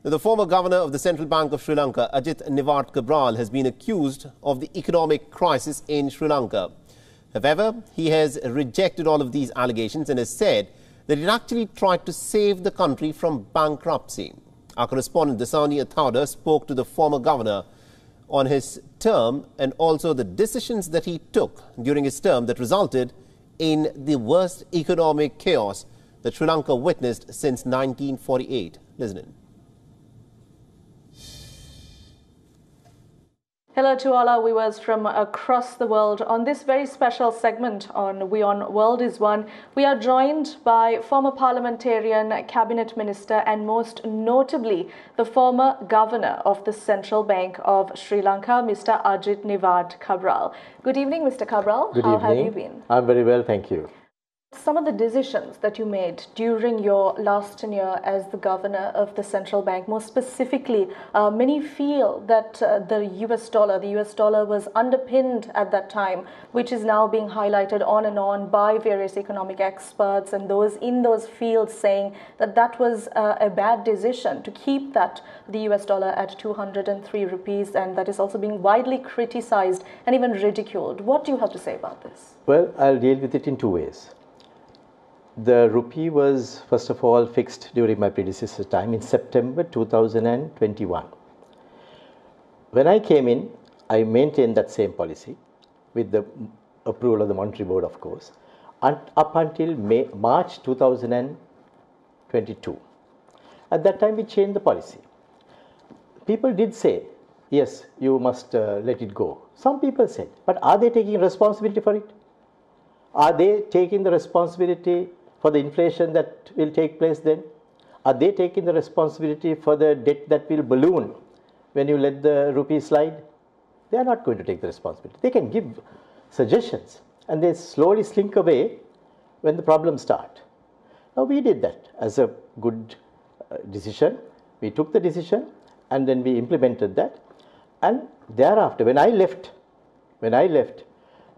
The former governor of the Central Bank of Sri Lanka, Ajith Nivard Cabraal, has been accused of the economic crisis in Sri Lanka. However, he has rejected all of these allegations and has said that he actually tried to save the country from bankruptcy. Our correspondent Dasuni Athauda spoke to the former governor on his term and also the decisions that he took during his term that resulted in the worst economic chaos that Sri Lanka witnessed since 1948. Listen in. Hello to all our viewers from across the world. On this very special segment on WION World is One, we are joined by former parliamentarian, cabinet minister and most notably the former governor of the Central Bank of Sri Lanka, Mr. Ajith Nivard Cabraal. Good evening, Mr. Cabraal. Good evening. How have you been? I'm very well, thank you. Some of the decisions that you made during your last tenure as the governor of the central bank, more specifically, many feel that the US dollar was underpinned at that time, which is now being highlighted on and on by various economic experts and those in those fields saying that that was a bad decision to keep the US dollar at 203 rupees, and that is also being widely criticized and even ridiculed. What do you have to say about this? Well, I'll deal with it in two ways. The rupee was, first of all, fixed during my predecessor's time in September 2021. When I came in, I maintained that same policy with the approval of the Monetary Board, of course, up until March 2022. At that time, we changed the policy. People did say, yes, you must let it go. Some people said, but are they taking responsibility for it? Are they taking the responsibility for the inflation that will take place then? Are they taking the responsibility for the debt that will balloon when you let the rupee slide? They are not going to take the responsibility. They can give suggestions and they slowly slink away when the problems start. Now we did that as a good decision. We took the decision and then we implemented that. And thereafter, when I left,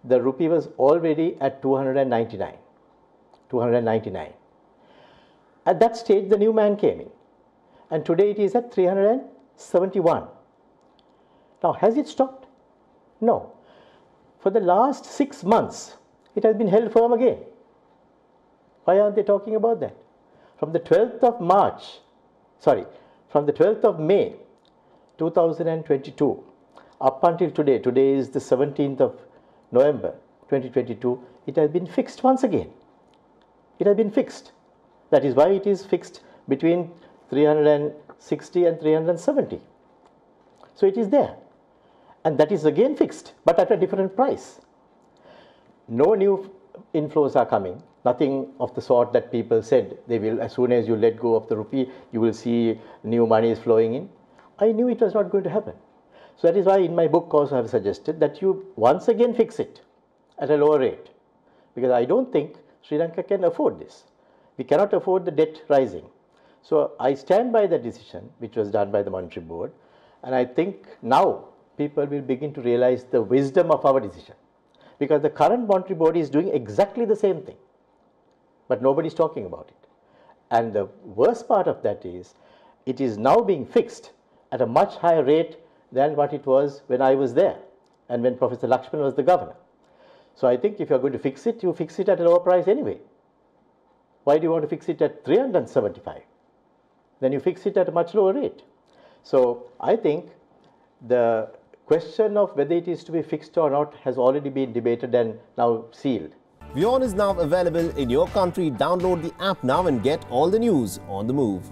the rupee was already at 299. At that stage, the new man came in, and today it is at 371. Now, has it stopped? No. For the last 6 months, it has been held firm again. Why aren't they talking about that? From the 12th of May 2022 up until today is the 17th of November 2022, it has been fixed once again. It has been fixed. That is why it is fixed between 360 and 370. So it is there. And that is again fixed, but at a different price. No new inflows are coming. Nothing of the sort that people said they will, as soon as you let go of the rupee, you will see new money is flowing in. I knew it was not going to happen. So that is why in my book also I have suggested that you once again fix it at a lower rate. Because I don't think Sri Lanka can afford this. We cannot afford the debt rising. So I stand by the decision which was done by the Monetary Board, and I think now people will begin to realize the wisdom of our decision. Because the current Monetary Board is doing exactly the same thing, but nobody is talking about it. And the worst part of that is, it is now being fixed at a much higher rate than what it was when I was there and when Professor Lakshman was the governor. So I think if you are going to fix it, you fix it at a lower price anyway. Why do you want to fix it at 375? Then you fix it at a much lower rate. So I think the question of whether it is to be fixed or not has already been debated and now sealed. WION is now available in your country. Download the app now and get all the news on the move.